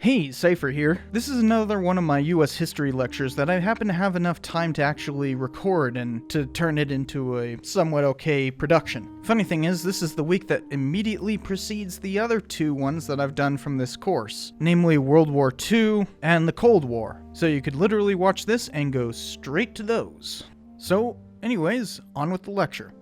Hey, Cypher here. This is another one of my US history lectures that I happen to have enough time to actually record and to turn it into a somewhat okay production. Funny thing is, this is the week that immediately precedes the other two ones that I've done from this course, namely World War II and the Cold War. So you could literally watch this and go straight to those. So, anyways, on with the lecture.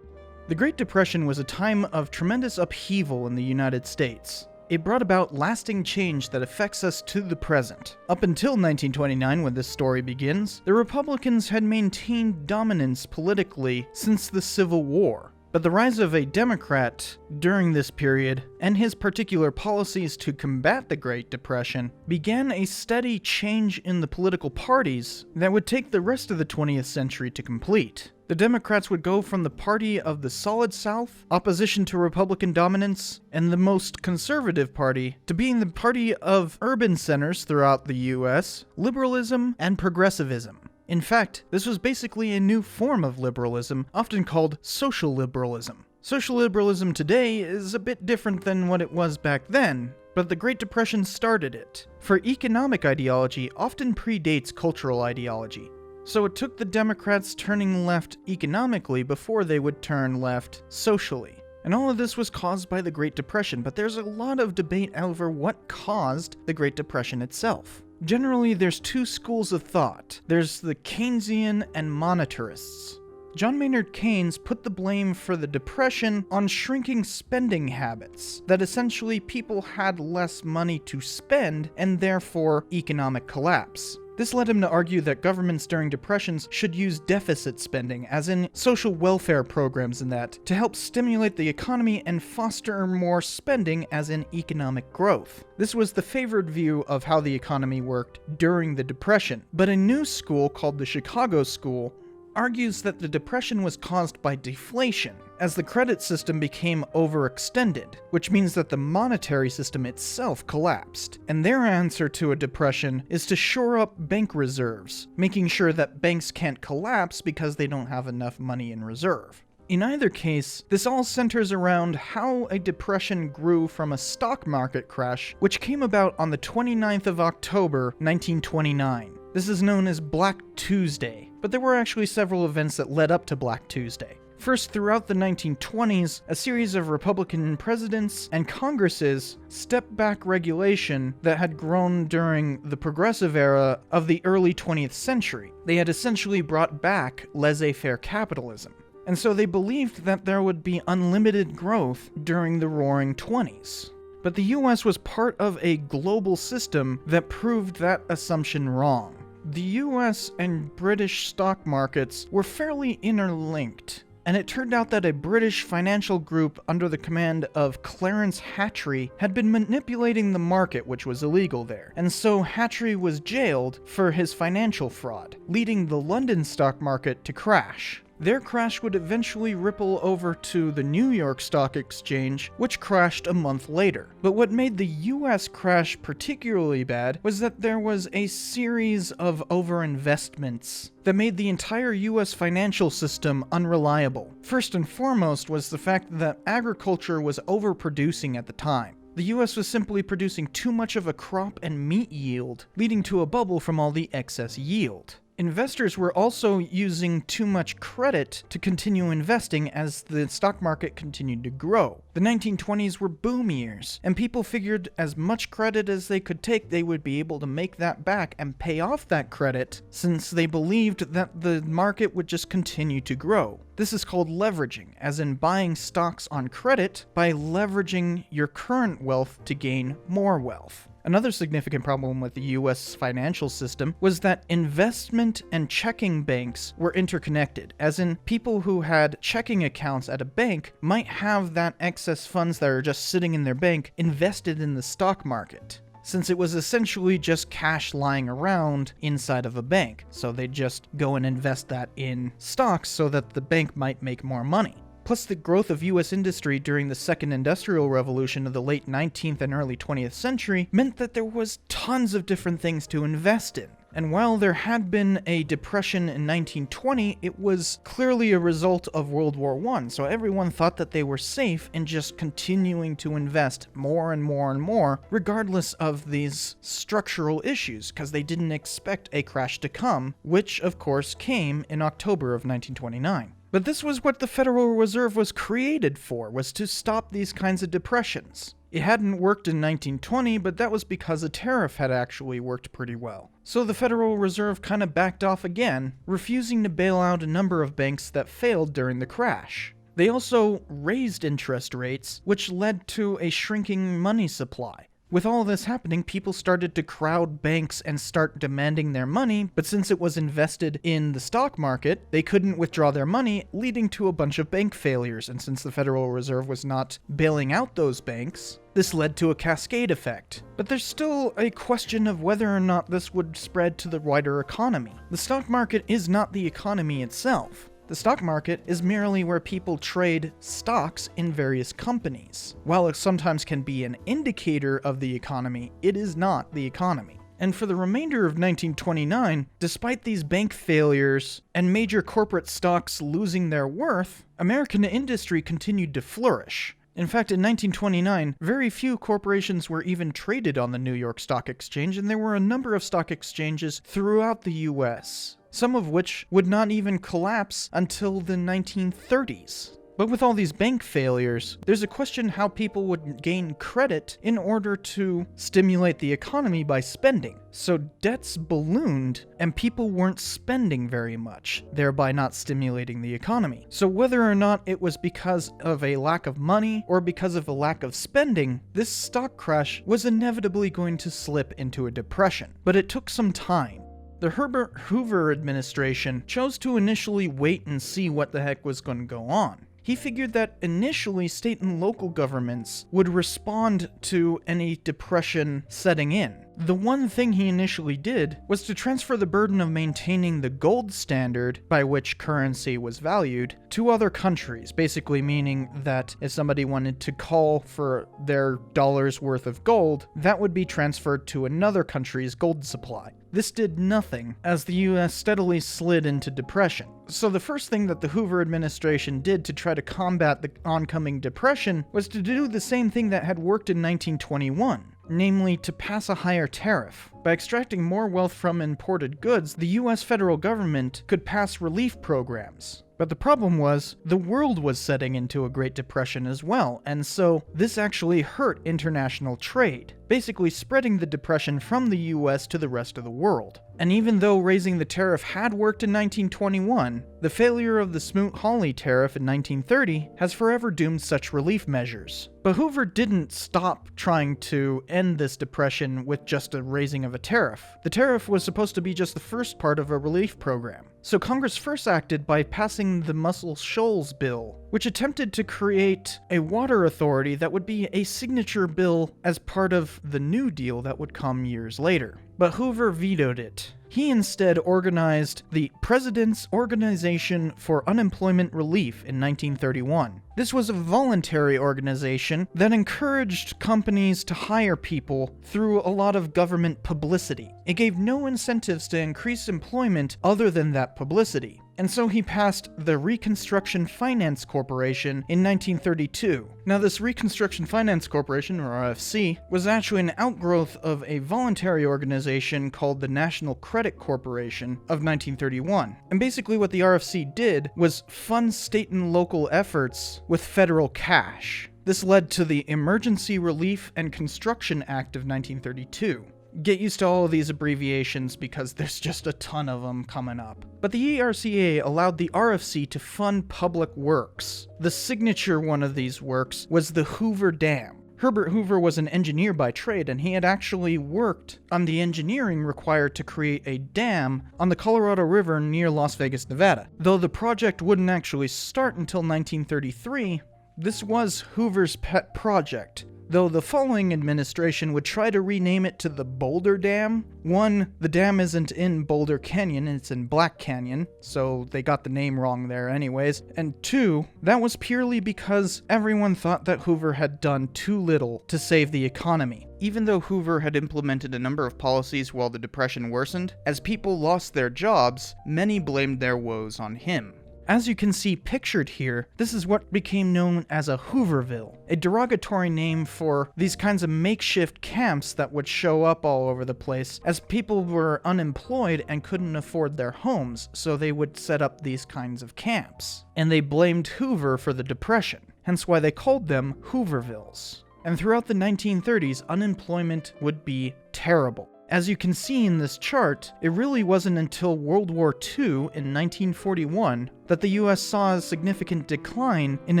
The Great Depression was a time of tremendous upheaval in the United States. It brought about lasting change that affects us to the present. Up until 1929, when this story begins, the Republicans had maintained dominance politically since the Civil War. But the rise of a Democrat during this period, and his particular policies to combat the Great Depression, began a steady change in the political parties that would take the rest of the 20th century to complete. The Democrats would go from the party of the Solid South, opposition to Republican dominance, and the most conservative party, to being the party of urban centers throughout the US, liberalism, and progressivism. In fact, this was basically a new form of liberalism, often called social liberalism. Social liberalism today is a bit different than what it was back then, but the Great Depression started it. For economic ideology often predates cultural ideology. So it took the Democrats turning left economically before they would turn left socially. And all of this was caused by the Great Depression, but there's a lot of debate over what caused the Great Depression itself. Generally, there's two schools of thought. There's the Keynesian and monetarists. John Maynard Keynes put the blame for the Depression on shrinking spending habits, that essentially people had less money to spend and therefore economic collapse. This led him to argue that governments during depressions should use deficit spending, as in social welfare programs and that, to help stimulate the economy and foster more spending, as in economic growth. This was the favored view of how the economy worked during the Depression, but a new school called the Chicago School argues that the Depression was caused by deflation, as the credit system became overextended, which means that the monetary system itself collapsed, and their answer to a depression is to shore up bank reserves, making sure that banks can't collapse because they don't have enough money in reserve. In either case, this all centers around how a depression grew from a stock market crash, which came about on the 29th of October, 1929. This is known as Black Tuesday, but there were actually several events that led up to Black Tuesday. First, throughout the 1920s, a series of Republican presidents and Congresses stepped back regulation that had grown during the progressive era of the early 20th century. They had essentially brought back laissez-faire capitalism. And so they believed that there would be unlimited growth during the Roaring '20s. But the US was part of a global system that proved that assumption wrong. The US and British stock markets were fairly interlinked, and it turned out that a British financial group under the command of Clarence Hatry had been manipulating the market, which was illegal there, and so Hatry was jailed for his financial fraud, leading the London stock market to crash. Their crash would eventually ripple over to the New York Stock Exchange, which crashed a month later. But what made the US crash particularly bad was that there was a series of overinvestments that made the entire US financial system unreliable. First and foremost was the fact that agriculture was overproducing at the time. The US was simply producing too much of a crop and meat yield, leading to a bubble from all the excess yield. Investors were also using too much credit to continue investing as the stock market continued to grow. The 1920s were boom years, and people figured as much credit as they could take, they would be able to make that back and pay off that credit, since they believed that the market would just continue to grow. This is called leveraging, as in buying stocks on credit by leveraging your current wealth to gain more wealth. Another significant problem with the US financial system was that investment and checking banks were interconnected, as in people who had checking accounts at a bank might have that excess funds that are just sitting in their bank invested in the stock market, since it was essentially just cash lying around inside of a bank. So they'd just go and invest that in stocks so that the bank might make more money. plus the growth of US industry during the Second Industrial Revolution of the late 19th and early 20th century meant that there was tons of different things to invest in. And while there had been a depression in 1920, it was clearly a result of World War I, so everyone thought that they were safe in just continuing to invest more and more and more, regardless of these structural issues, because they didn't expect a crash to come, which of course came in October of 1929. But this was what the Federal Reserve was created for, was to stop these kinds of depressions. It hadn't worked in 1920, but that was because a tariff had actually worked pretty well. So the Federal Reserve kind of backed off again, refusing to bail out a number of banks that failed during the crash. They also raised interest rates, which led to a shrinking money supply. With all this happening, people started to crowd banks and start demanding their money, but since it was invested in the stock market, they couldn't withdraw their money, leading to a bunch of bank failures. And since the Federal Reserve was not bailing out those banks, this led to a cascade effect. But there's still a question of whether or not this would spread to the wider economy. The stock market is not the economy itself. The stock market is merely where people trade stocks in various companies. While it sometimes can be an indicator of the economy, it is not the economy. And for the remainder of 1929, despite these bank failures and major corporate stocks losing their worth, American industry continued to flourish. In fact, in 1929, very few corporations were even traded on the New York Stock Exchange, and there were a number of stock exchanges throughout the US, some of which would not even collapse until the 1930s. But with all these bank failures, there's a question how people would gain credit in order to stimulate the economy by spending. So debts ballooned, and people weren't spending very much, thereby not stimulating the economy. So whether or not it was because of a lack of money or because of a lack of spending, this stock crash was inevitably going to slip into a depression. But it took some time. The Herbert Hoover administration chose to initially wait and see what the heck was going to go on. He figured that initially state and local governments would respond to any depression setting in. The one thing he initially did was to transfer the burden of maintaining the gold standard by which currency was valued to other countries, basically meaning that if somebody wanted to call for their dollar's worth of gold, that would be transferred to another country's gold supply. This did nothing, as the US steadily slid into depression. So the first thing that the Hoover administration did to try to combat the oncoming depression was to do the same thing that had worked in 1921. Namely, to pass a higher tariff. By extracting more wealth from imported goods, the US federal government could pass relief programs. But the problem was, the world was setting into a Great Depression as well, and so this actually hurt international trade, basically spreading the depression from the US to the rest of the world. And even though raising the tariff had worked in 1921, the failure of the Smoot-Hawley tariff in 1930 has forever doomed such relief measures. But Hoover didn't stop trying to end this depression with just a raising of a tariff. The tariff was supposed to be just the first part of a relief program. So Congress first acted by passing the Muscle Shoals Bill, which attempted to create a water authority that would be a signature bill as part of the New Deal that would come years later. But Hoover vetoed it. He instead organized the President's Organization for Unemployment Relief in 1931. This was a voluntary organization that encouraged companies to hire people through a lot of government publicity. It gave no incentives to increase employment other than that publicity. And so he passed the Reconstruction Finance Corporation in 1932. Now this Reconstruction Finance Corporation, or RFC, was actually an outgrowth of a voluntary organization called the National Credit Corporation of 1931. And basically what the RFC did was fund state and local efforts with federal cash. This led to the Emergency Relief and Construction Act of 1932. Get used to all of these abbreviations because there's just a ton of them coming up. But the ERCA allowed the RFC to fund public works. The signature one of these works was the Hoover Dam. Herbert Hoover was an engineer by trade, and he had actually worked on the engineering required to create a dam on the Colorado River near Las Vegas, Nevada. Though the project wouldn't actually start until 1933, this was Hoover's pet project. though the following administration would try to rename it to the Boulder Dam. One, the dam isn't in Boulder Canyon, it's in Black Canyon, so they got the name wrong there anyways. And two, that was purely because everyone thought that Hoover had done too little to save the economy. Even though Hoover had implemented a number of policies while the Depression worsened, as people lost their jobs, many blamed their woes on him. As you can see pictured here, this is what became known as a Hooverville, a derogatory name for these kinds of makeshift camps that would show up all over the place as people were unemployed and couldn't afford their homes, so they would set up these kinds of camps. And they blamed Hoover for the Depression, hence why they called them Hoovervilles. And throughout the 1930s, unemployment would be terrible. As you can see in this chart, it really wasn't until World War II in 1941 that the US saw a significant decline in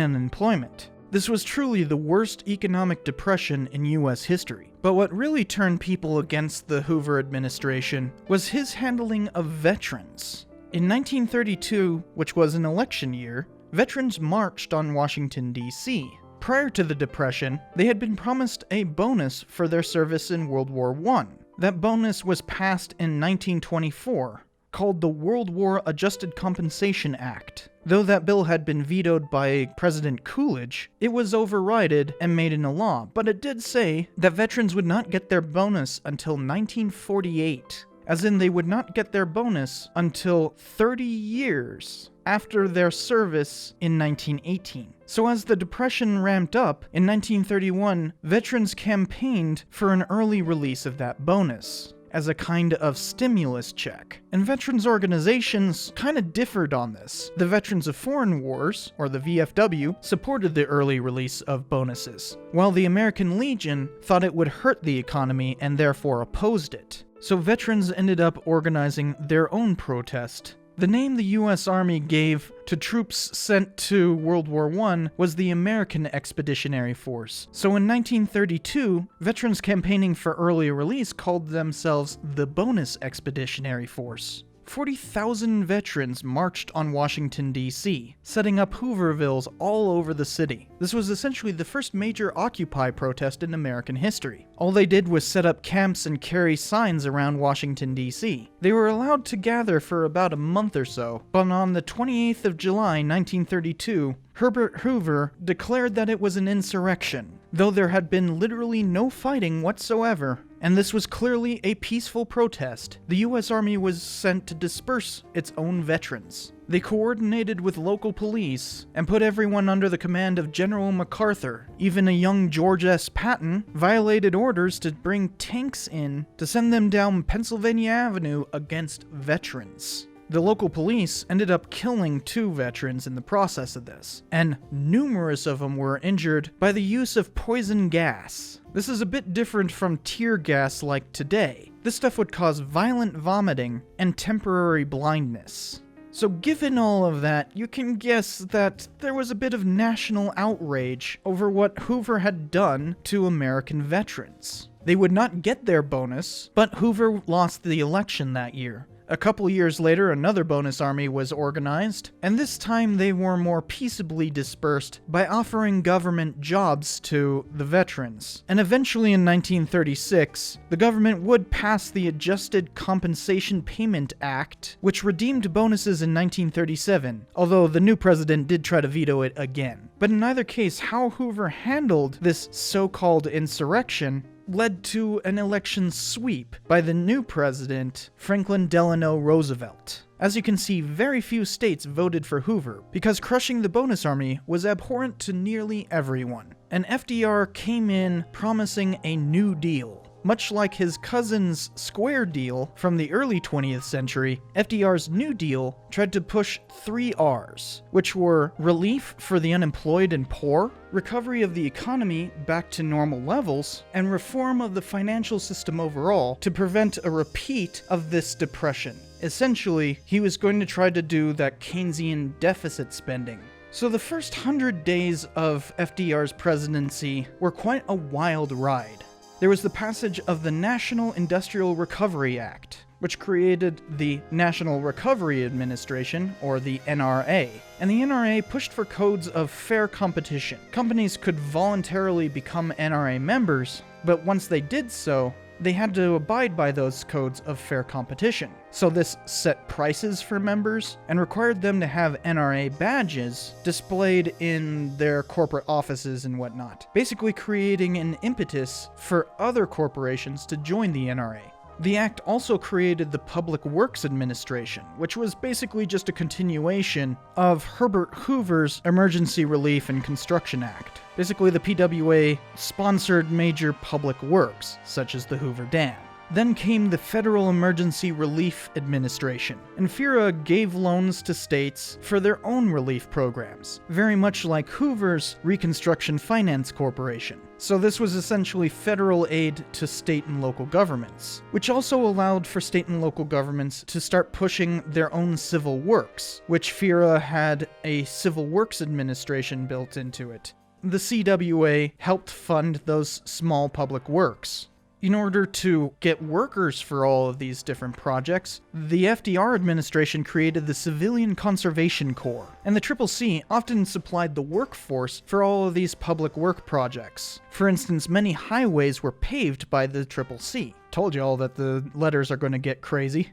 unemployment. This was truly the worst economic depression in US history. But what really turned people against the Hoover administration was his handling of veterans. In 1932, which was an election year, veterans marched on Washington, D.C. Prior to the Depression, they had been promised a bonus for their service in World War I. That bonus was passed in 1924, called the World War Adjusted Compensation Act. Though that bill had been vetoed by President Coolidge, it was overridden and made into law, but it did say that veterans would not get their bonus until 1948, as in they would not get their bonus until 30 years after their service in 1918. So as the Depression ramped up, in 1931, veterans campaigned for an early release of that bonus, as a kind of stimulus check. And veterans organizations kind of differed on this. The Veterans of Foreign Wars, or the VFW, supported the early release of bonuses, while the American Legion thought it would hurt the economy and therefore opposed it. So veterans ended up organizing their own protest. The name the US Army gave to troops sent to World War I was the American Expeditionary Force. So in 1932, veterans campaigning for early release called themselves the Bonus Expeditionary Force. 40,000 veterans marched on Washington, D.C., setting up Hoovervilles all over the city. This was essentially the first major Occupy protest in American history. All they did was set up camps and carry signs around Washington, D.C. They were allowed to gather for about a month or so, but on the 28th of July, 1932, Herbert Hoover declared that it was an insurrection, though there had been literally no fighting whatsoever. And this was clearly a peaceful protest. The US Army was sent to disperse its own veterans. They coordinated with local police and put everyone under the command of General MacArthur. Even a young George S. Patton violated orders to bring tanks in to send them down Pennsylvania Avenue against veterans. The local police ended up killing 2 veterans in the process of this, and numerous of them were injured by the use of poison gas. This is a bit different from tear gas like today. This stuff would cause violent vomiting and temporary blindness. So given all of that, you can guess that there was a bit of national outrage over what Hoover had done to American veterans. They would not get their bonus, but Hoover lost the election that year. A couple years later, another bonus army was organized, and this time they were more peaceably dispersed by offering government jobs to the veterans. And eventually in 1936, the government would pass the Adjusted Compensation Payment Act, which redeemed bonuses in 1937, although the new president did try to veto it again. But in either case, how Hoover handled this so-called insurrection led to an election sweep by the new president, Franklin Delano Roosevelt. As you can see, very few states voted for Hoover, because crushing the bonus army was abhorrent to nearly everyone. And FDR came in promising a New Deal. Much like his cousin's Square Deal from the early 20th century, FDR's New Deal tried to push 3 R's, which were relief for the unemployed and poor, recovery of the economy back to normal levels, and reform of the financial system overall to prevent a repeat of this depression. Essentially, he was going to try to do that Keynesian deficit spending. So the first 100 days of FDR's presidency were quite a wild ride. There was the passage of the National Industrial Recovery Act, which created the National Recovery Administration, or the NRA. And the NRA pushed for codes of fair competition. Companies could voluntarily become NRA members, but once they did so, they had to abide by those codes of fair competition. So this set prices for members and required them to have NRA badges displayed in their corporate offices and whatnot, basically creating an impetus for other corporations to join the NRA. The act also created the Public Works Administration, which was basically just a continuation of Herbert Hoover's Emergency Relief and Construction Act. Basically, the PWA sponsored major public works, such as the Hoover Dam. Then came the Federal Emergency Relief Administration, and FERA gave loans to states for their own relief programs, very much like Hoover's Reconstruction Finance Corporation. So this was essentially federal aid to state and local governments, which also allowed for state and local governments to start pushing their own civil works, which FERA had a Civil Works Administration built into it. The CWA helped fund those small public works. In order to get workers for all of these different projects, the FDR administration created the Civilian Conservation Corps, and the CCC often supplied the workforce for all of these public work projects. For instance, many highways were paved by the CCC. Told you all that the letters are going to get crazy.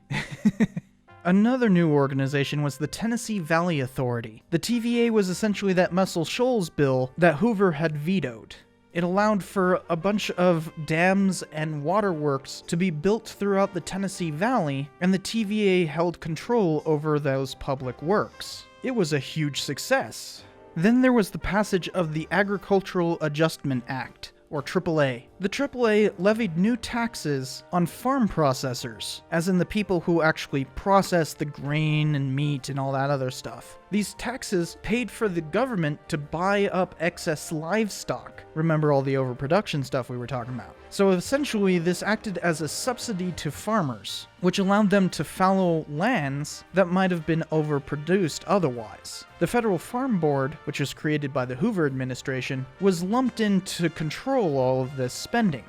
Another new organization was the Tennessee Valley Authority. The TVA was essentially that Muscle Shoals bill that Hoover had vetoed. It allowed for a bunch of dams and waterworks to be built throughout the Tennessee Valley, and the TVA held control over those public works. It was a huge success. Then there was the passage of the Agricultural Adjustment Act, or AAA. The AAA levied new taxes on farm processors, as in the people who actually process the grain and meat and all that other stuff. These taxes paid for the government to buy up excess livestock. Remember all the overproduction stuff we were talking about. So essentially, this acted as a subsidy to farmers, which allowed them to fallow lands that might have been overproduced otherwise. The Federal Farm Board, which was created by the Hoover administration, was lumped in to control all of this spending.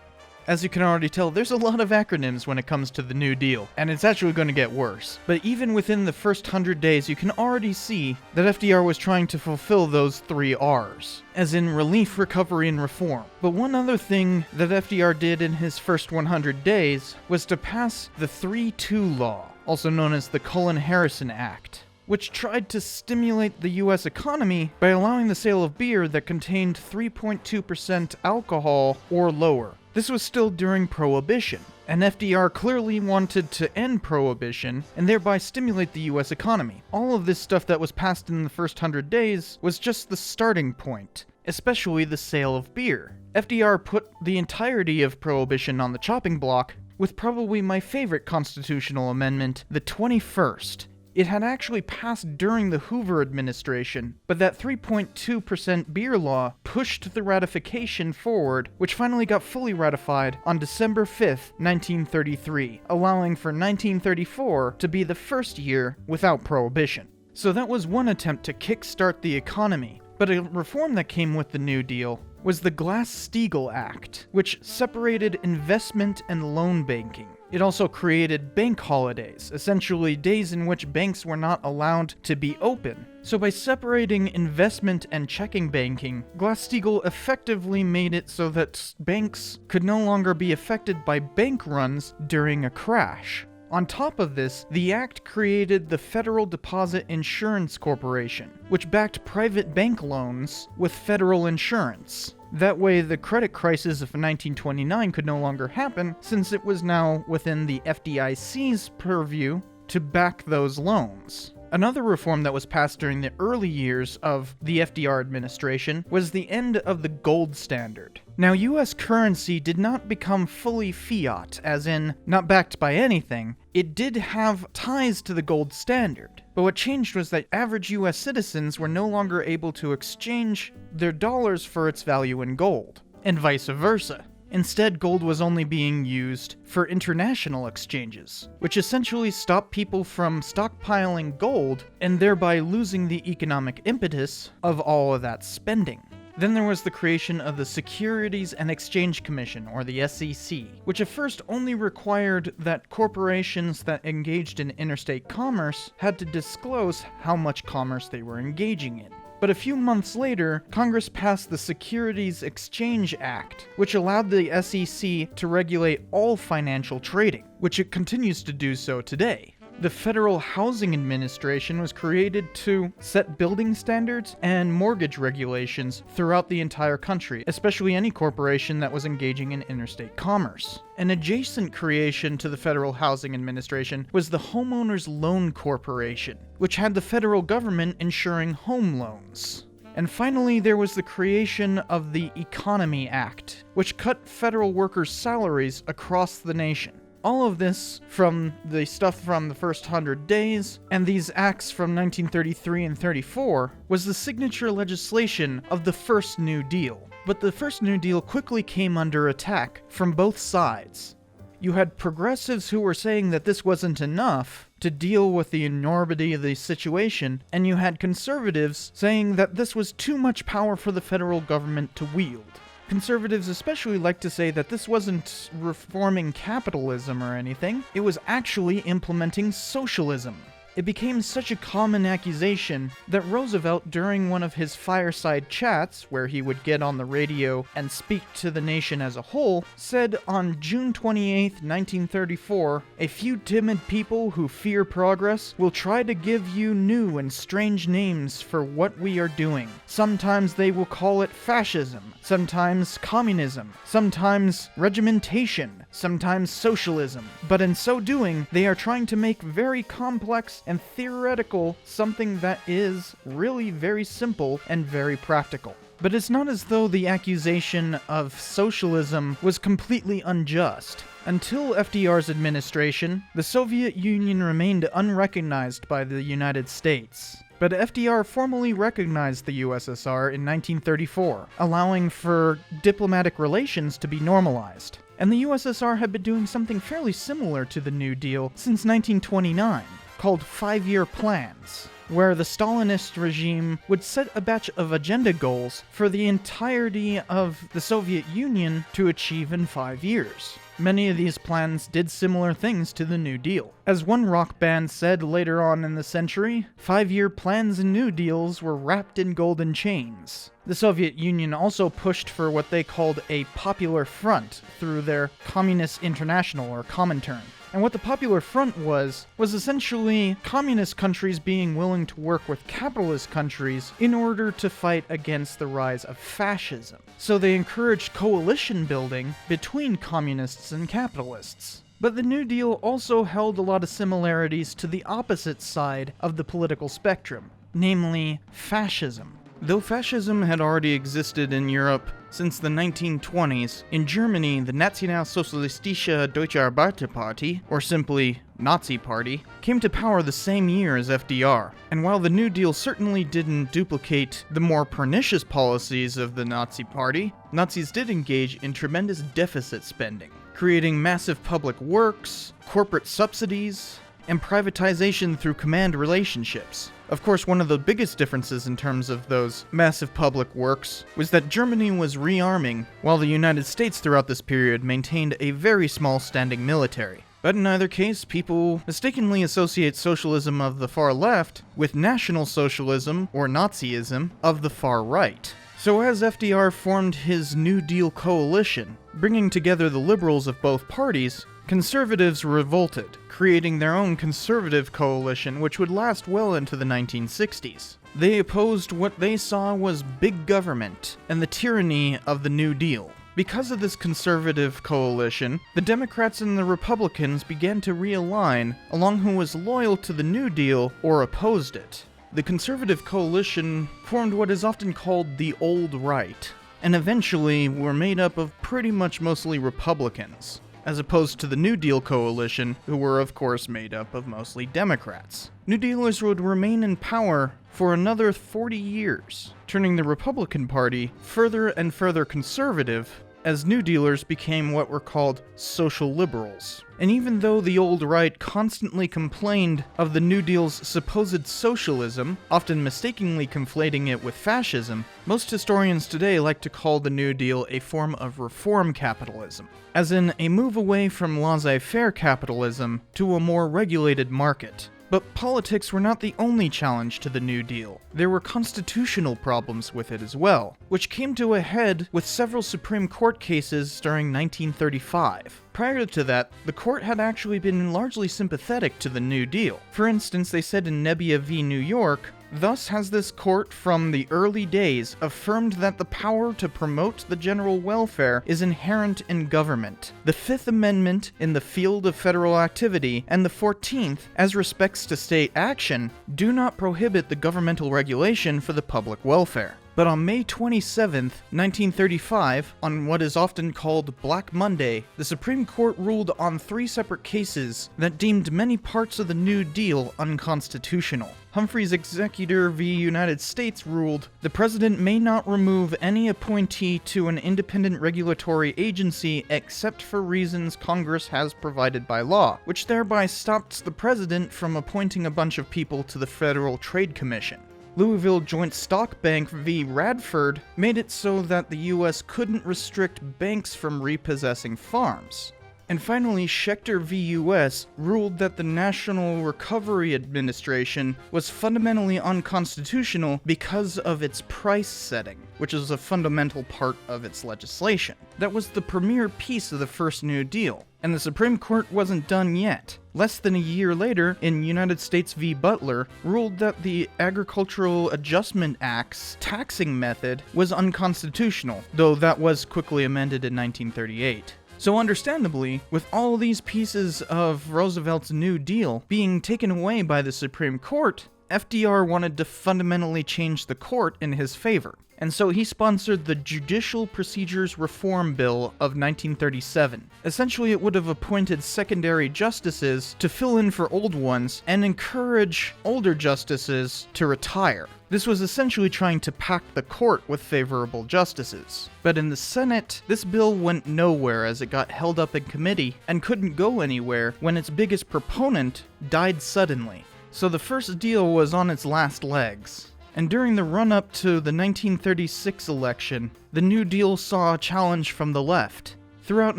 As you can already tell, there's a lot of acronyms when it comes to the New Deal, and it's actually going to get worse. But even within the first 100 days, you can already see that FDR was trying to fulfill those 3 R's, as in relief, recovery, and reform. But one other thing that FDR did in his first 100 days was to pass the 3-2 Law, also known as the Cullen-Harrison Act, which tried to stimulate the U.S. economy by allowing the sale of beer that contained 3.2% alcohol or lower. This was still during Prohibition, and FDR clearly wanted to end Prohibition and thereby stimulate the U.S. economy. All of this stuff that was passed in the first 100 days was just the starting point, especially the sale of beer. FDR put the entirety of Prohibition on the chopping block with probably my favorite constitutional amendment, the 21st. It had actually passed during the Hoover administration, but that 3.2% beer law pushed the ratification forward, which finally got fully ratified on December 5th, 1933, allowing for 1934 to be the first year without prohibition. So that was one attempt to kickstart the economy, but a reform that came with the New Deal was the Glass-Steagall Act, which separated investment and loan banking. It also created bank holidays, essentially days in which banks were not allowed to be open. So by separating investment and checking banking, Glass-Steagall effectively made it so that banks could no longer be affected by bank runs during a crash. On top of this, the act created the Federal Deposit Insurance Corporation, which backed private bank loans with federal insurance. That way, the credit crisis of 1929 could no longer happen, since it was now within the FDIC's purview to back those loans. Another reform that was passed during the early years of the FDR administration was the end of the gold standard. Now, US currency did not become fully fiat, as in not backed by anything. It did have ties to the gold standard. But what changed was that average US citizens were no longer able to exchange their dollars for its value in gold, and vice versa. Instead, gold was only being used for international exchanges, which essentially stopped people from stockpiling gold and thereby losing the economic impetus of all of that spending. Then there was the creation of the Securities and Exchange Commission, or the SEC, which at first only required that corporations that engaged in interstate commerce had to disclose how much commerce they were engaging in. But a few months later, Congress passed the Securities Exchange Act, which allowed the SEC to regulate all financial trading, which it continues to do so today. The Federal Housing Administration was created to set building standards and mortgage regulations throughout the entire country, especially any corporation that was engaging in interstate commerce. An adjacent creation to the Federal Housing Administration was the Homeowners Loan Corporation, which had the federal government insuring home loans. And finally, there was the creation of the Economy Act, which cut federal workers' salaries across the nation. All of this from the stuff from the first 100 days, and these acts from 1933 and 34, was the signature legislation of the first New Deal. But the first New Deal quickly came under attack from both sides. You had progressives who were saying that this wasn't enough to deal with the enormity of the situation, and you had conservatives saying that this was too much power for the federal government to wield. Conservatives especially like to say that this wasn't reforming capitalism or anything, it was actually implementing socialism. It became such a common accusation that Roosevelt, during one of his fireside chats, where he would get on the radio and speak to the nation as a whole, said on June 28, 1934, "A few timid people who fear progress will try to give you new and strange names for what we are doing. Sometimes they will call it fascism, sometimes communism, sometimes regimentation, sometimes socialism. But in so doing, they are trying to make very complex and theoretical something that is really very simple and very practical." But it's not as though the accusation of socialism was completely unjust. Until FDR's administration, the Soviet Union remained unrecognized by the United States. But FDR formally recognized the USSR in 1934, allowing for diplomatic relations to be normalized. And the USSR had been doing something fairly similar to the New Deal since 1929. Called 5-year plans, where the Stalinist regime would set a batch of agenda goals for the entirety of the Soviet Union to achieve in 5 years. Many of these plans did similar things to the New Deal. As one rock band said later on in the century, 5-year plans and New Deals were wrapped in golden chains. The Soviet Union also pushed for what they called a popular front through their Communist International, or Comintern. And what the Popular Front was essentially communist countries being willing to work with capitalist countries in order to fight against the rise of fascism. So they encouraged coalition building between communists and capitalists. But the New Deal also held a lot of similarities to the opposite side of the political spectrum, namely fascism. Though fascism had already existed in Europe since the 1920s, in Germany, the Nationalsozialistische Deutsche Arbeiterparty, or simply Nazi Party, came to power the same year as FDR. And while the New Deal certainly didn't duplicate the more pernicious policies of the Nazi Party, Nazis did engage in tremendous deficit spending, creating massive public works, corporate subsidies, and privatization through command relationships. Of course, one of the biggest differences in terms of those massive public works was that Germany was rearming, while the United States throughout this period maintained a very small standing military. But in either case, people mistakenly associate socialism of the far left with National Socialism, or Nazism, of the far right. So as FDR formed his New Deal coalition, bringing together the liberals of both parties, conservatives revolted, creating their own conservative coalition which would last well into the 1960s. They opposed what they saw was big government and the tyranny of the New Deal. Because of this conservative coalition, the Democrats and the Republicans began to realign along who was loyal to the New Deal or opposed it. The conservative coalition formed what is often called the Old Right, and eventually were made up of pretty much mostly Republicans, as opposed to the New Deal coalition, who were of course made up of mostly Democrats. New Dealers would remain in power for another 40 years, turning the Republican Party further and further conservative, as New Dealers became what were called social liberals. And even though the old right constantly complained of the New Deal's supposed socialism, often mistakenly conflating it with fascism, most historians today like to call the New Deal a form of reform capitalism, as in a move away from laissez-faire capitalism to a more regulated market. But politics were not the only challenge to the New Deal. There were constitutional problems with it as well, which came to a head with several Supreme Court cases during 1935. Prior to that, the court had actually been largely sympathetic to the New Deal. For instance, they said in Nebbia v. New York, "Thus has this court from the early days affirmed that the power to promote the general welfare is inherent in government. The Fifth Amendment in the field of federal activity and the 14th, as respects to state action, do not prohibit the governmental regulation for the public welfare." But on May 27, 1935, on what is often called Black Monday, the Supreme Court ruled on 3 separate cases that deemed many parts of the New Deal unconstitutional. Humphrey's Executor v. United States ruled, "The President may not remove any appointee to an independent regulatory agency except for reasons Congress has provided by law," which thereby stops the President from appointing a bunch of people to the Federal Trade Commission. Louisville Joint Stock Bank v. Radford made it so that the U.S. couldn't restrict banks from repossessing farms. And finally, Schechter v. U.S. ruled that the National Recovery Administration was fundamentally unconstitutional because of its price setting, which is a fundamental part of its legislation. That was the premier piece of the first New Deal. And the Supreme Court wasn't done yet. Less than a year later, in United States v. Butler, ruled that the Agricultural Adjustment Act's taxing method was unconstitutional, though that was quickly amended in 1938. So understandably, with all these pieces of Roosevelt's New Deal being taken away by the Supreme Court, FDR wanted to fundamentally change the court in his favor. And so he sponsored the Judicial Procedures Reform Bill of 1937. Essentially, it would have appointed secondary justices to fill in for old ones and encourage older justices to retire. This was essentially trying to pack the court with favorable justices. But in the Senate, this bill went nowhere as it got held up in committee and couldn't go anywhere when its biggest proponent died suddenly. So the first deal was on its last legs. And during the run-up to the 1936 election, the New Deal saw a challenge from the left. Throughout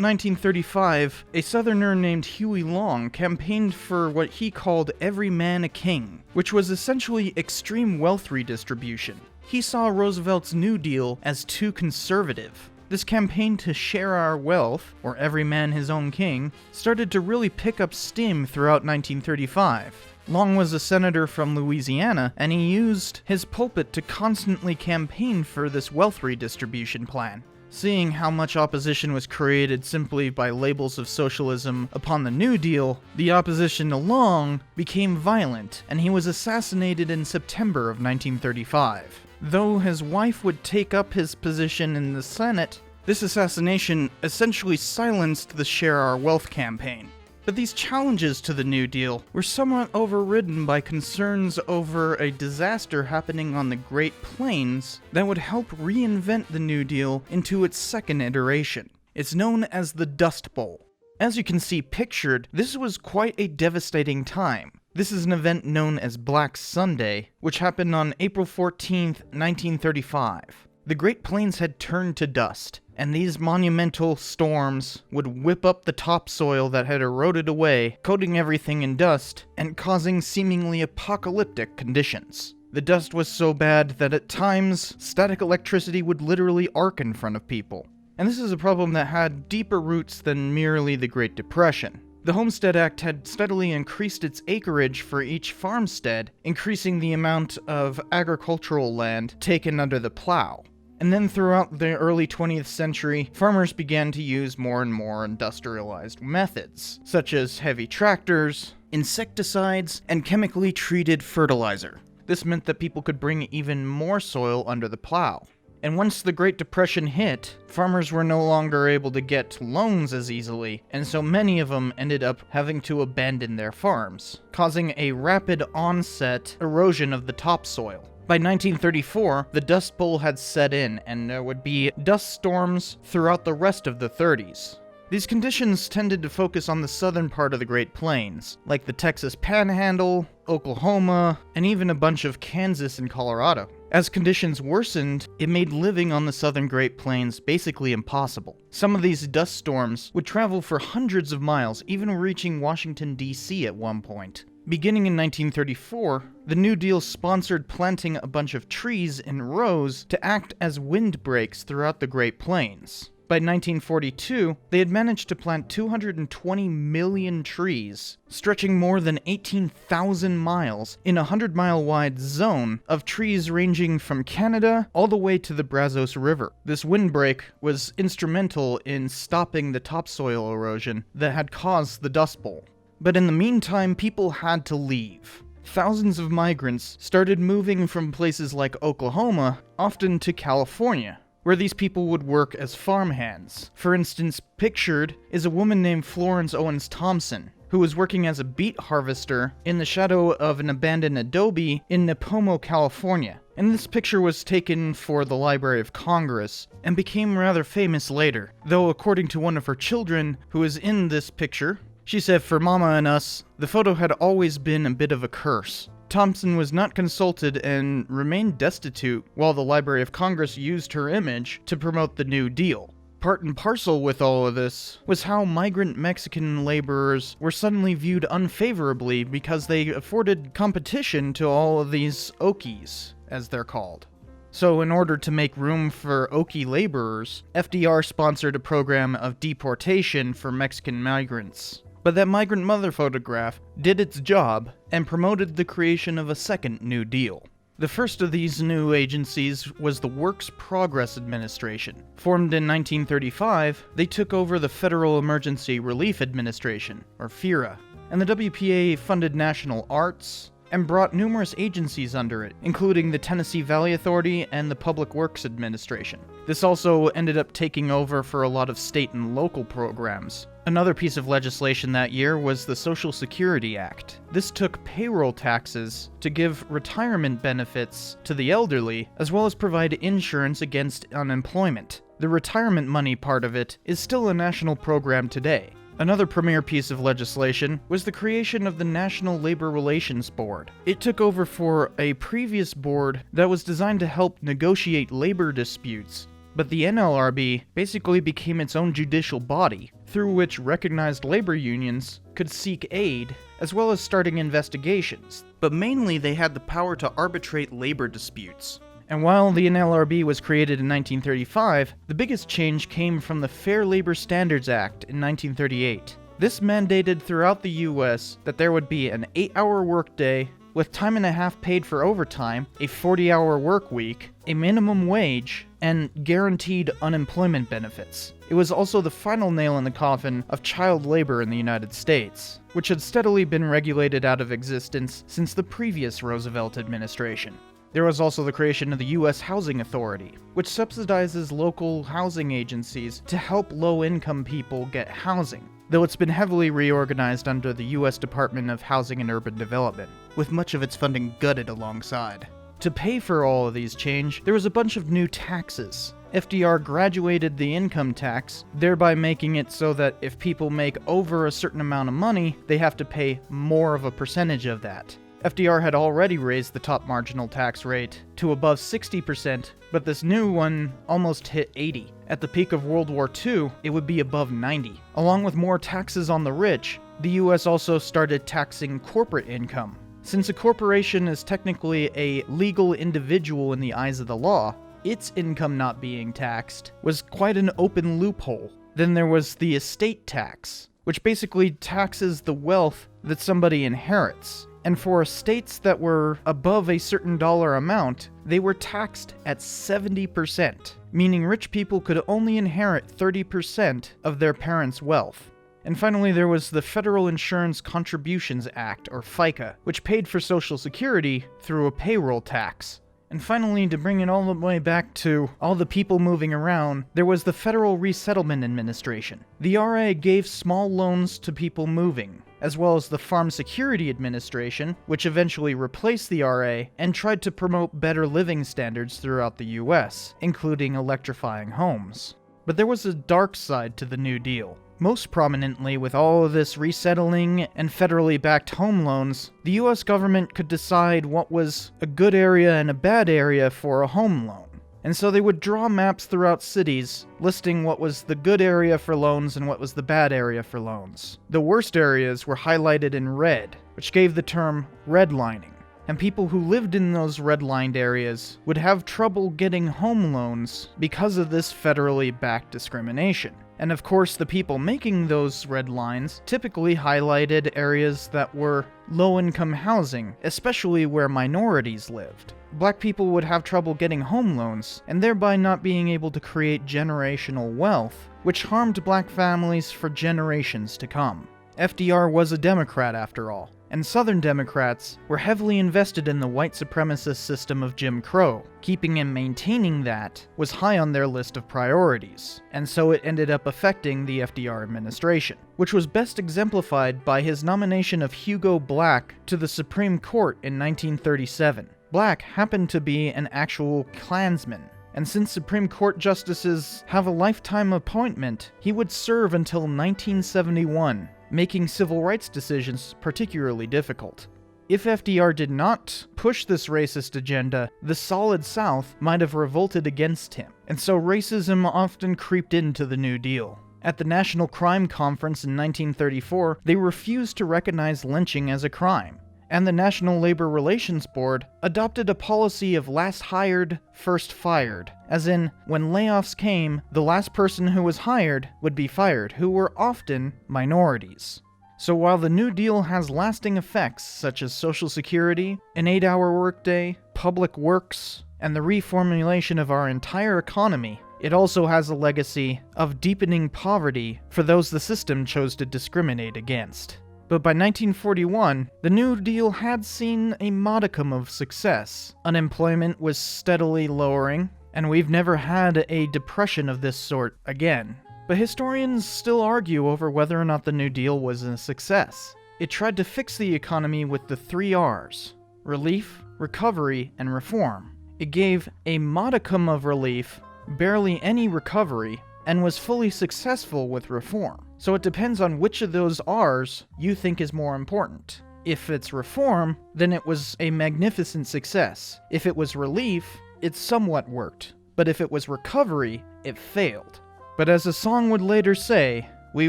1935, a Southerner named Huey Long campaigned for what he called every man a king, which was essentially extreme wealth redistribution. He saw Roosevelt's New Deal as too conservative. This campaign to share our wealth, or every man his own king, started to really pick up steam throughout 1935. Long was a senator from Louisiana, and he used his pulpit to constantly campaign for this wealth redistribution plan. Seeing how much opposition was created simply by labels of socialism upon the New Deal, the opposition to Long became violent, and he was assassinated in September of 1935. Though his wife would take up his position in the Senate, this assassination essentially silenced the Share Our Wealth campaign. But these challenges to the New Deal were somewhat overridden by concerns over a disaster happening on the Great Plains that would help reinvent the New Deal into its second iteration. It's known as the Dust Bowl. As you can see pictured, this was quite a devastating time. This is an event known as Black Sunday, which happened on April 14th, 1935. The Great Plains had turned to dust, and these monumental storms would whip up the topsoil that had eroded away, coating everything in dust, and causing seemingly apocalyptic conditions. The dust was so bad that at times, static electricity would literally arc in front of people. And this is a problem that had deeper roots than merely the Great Depression. The Homestead Act had steadily increased its acreage for each farmstead, increasing the amount of agricultural land taken under the plow. And then throughout the early 20th century, farmers began to use more and more industrialized methods, such as heavy tractors, insecticides, and chemically treated fertilizer. This meant that people could bring even more soil under the plow. And once the Great Depression hit, farmers were no longer able to get loans as easily, and so many of them ended up having to abandon their farms, causing a rapid onset erosion of the topsoil. By 1934, the Dust Bowl had set in, and there would be dust storms throughout the rest of the 30s. These conditions tended to focus on the southern part of the Great Plains, like the Texas Panhandle, Oklahoma, and even a bunch of Kansas and Colorado. As conditions worsened, it made living on the southern Great Plains basically impossible. Some of these dust storms would travel for hundreds of miles, even reaching Washington, D.C. at one point. Beginning in 1934, the New Deal sponsored planting a bunch of trees in rows to act as windbreaks throughout the Great Plains. By 1942, they had managed to plant 220 million trees, stretching more than 18,000 miles in a 100-mile-wide zone of trees ranging from Canada all the way to the Brazos River. This windbreak was instrumental in stopping the topsoil erosion that had caused the Dust Bowl. But in the meantime, people had to leave. Thousands of migrants started moving from places like Oklahoma, often to California, where these people would work as farmhands. For instance, pictured is a woman named Florence Owens Thompson, who was working as a beet harvester in the shadow of an abandoned adobe in Nipomo, California. And this picture was taken for the Library of Congress, and became rather famous later, though according to one of her children, who is in this picture, she said, "For Mama and us, the photo had always been a bit of a curse." Thompson was not consulted and remained destitute while the Library of Congress used her image to promote the New Deal. Part and parcel with all of this was how migrant Mexican laborers were suddenly viewed unfavorably because they afforded competition to all of these Okies, as they're called. So in order to make room for Okie laborers, FDR sponsored a program of deportation for Mexican migrants. But that migrant mother photograph did its job and promoted the creation of a second New Deal. The first of these new agencies was the Works Progress Administration. Formed in 1935, they took over the Federal Emergency Relief Administration, or FERA, and the WPA funded national arts and brought numerous agencies under it, including the Tennessee Valley Authority and the Public Works Administration. This also ended up taking over for a lot of state and local programs. Another piece of legislation that year was the Social Security Act. This took payroll taxes to give retirement benefits to the elderly, as well as provide insurance against unemployment. The retirement money part of it is still a national program today. Another premier piece of legislation was the creation of the National Labor Relations Board. It took over for a previous board that was designed to help negotiate labor disputes, but the NLRB basically became its own judicial body, through which recognized labor unions could seek aid, as well as starting investigations. But mainly they had the power to arbitrate labor disputes. And while the NLRB was created in 1935, the biggest change came from the Fair Labor Standards Act in 1938. This mandated throughout the US that there would be an 8-hour workday, with time and a half paid for overtime, a 40-hour work week, a minimum wage, and guaranteed unemployment benefits. It was also the final nail in the coffin of child labor in the United States, which had steadily been regulated out of existence since the previous Roosevelt administration. There was also the creation of the U.S. Housing Authority, which subsidizes local housing agencies to help low-income people get housing, though it's been heavily reorganized under the U.S. Department of Housing and Urban Development, with much of its funding gutted alongside. To pay for all of these change, there was a bunch of new taxes. FDR graduated the income tax, thereby making it so that if people make over a certain amount of money, they have to pay more of a percentage of that. FDR had already raised the top marginal tax rate to above 60%, but this new one almost hit 80%. At the peak of World War II, it would be above 90%. Along with more taxes on the rich, the US also started taxing corporate income. Since a corporation is technically a legal individual in the eyes of the law, its income not being taxed was quite an open loophole. Then there was the estate tax, which basically taxes the wealth that somebody inherits. And for estates that were above a certain dollar amount, they were taxed at 70%, meaning rich people could only inherit 30% of their parents' wealth. And finally, there was the Federal Insurance Contributions Act, or FICA, which paid for Social Security through a payroll tax. And finally, to bring it all the way back to all the people moving around, there was the Federal Resettlement Administration. The RA gave small loans to people moving, as well as the Farm Security Administration, which eventually replaced the RA and tried to promote better living standards throughout the US, including electrifying homes. But there was a dark side to the New Deal. Most prominently, with all of this resettling and federally backed home loans, the US government could decide what was a good area and a bad area for a home loan. And so they would draw maps throughout cities, listing what was the good area for loans and what was the bad area for loans. The worst areas were highlighted in red, which gave the term redlining. And people who lived in those redlined areas would have trouble getting home loans because of this federally backed discrimination. And of course, the people making those red lines typically highlighted areas that were low-income housing, especially where minorities lived. Black people would have trouble getting home loans, and thereby not being able to create generational wealth, which harmed black families for generations to come. FDR was a Democrat after all, and Southern Democrats were heavily invested in the white supremacist system of Jim Crow. Keeping and maintaining that was high on their list of priorities, and so it ended up affecting the FDR administration, which was best exemplified by his nomination of Hugo Black to the Supreme Court in 1937. Black happened to be an actual Klansman, and since Supreme Court justices have a lifetime appointment, he would serve until 1971, making civil rights decisions particularly difficult. If FDR did not push this racist agenda, the Solid South might have revolted against him, and so racism often creeped into the New Deal. At the National Crime Conference in 1934, they refused to recognize lynching as a crime, and the National Labor Relations Board adopted a policy of last hired, first fired, as in, when layoffs came, the last person who was hired would be fired, who were often minorities. So while the New Deal has lasting effects such as Social Security, an 8-hour workday, public works, and the reformulation of our entire economy, it also has a legacy of deepening poverty for those the system chose to discriminate against. But by 1941, the New Deal had seen a modicum of success. Unemployment was steadily lowering, and we've never had a depression of this sort again. But historians still argue over whether or not the New Deal was a success. It tried to fix the economy with the 3 R's: relief, recovery, and reform. It gave a modicum of relief, barely any recovery, and was fully successful with reform. So it depends on which of those R's you think is more important. If it's reform, then it was a magnificent success. If it was relief, it somewhat worked. But if it was recovery, it failed. But as a song would later say, we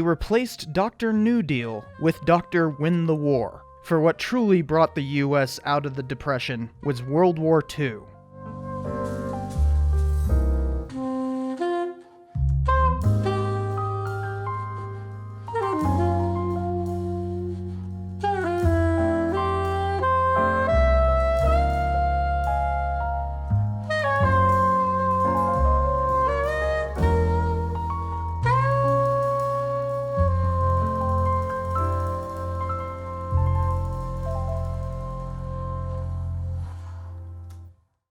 replaced Dr. New Deal with Dr. Win the War. For what truly brought the US out of the Depression was World War II.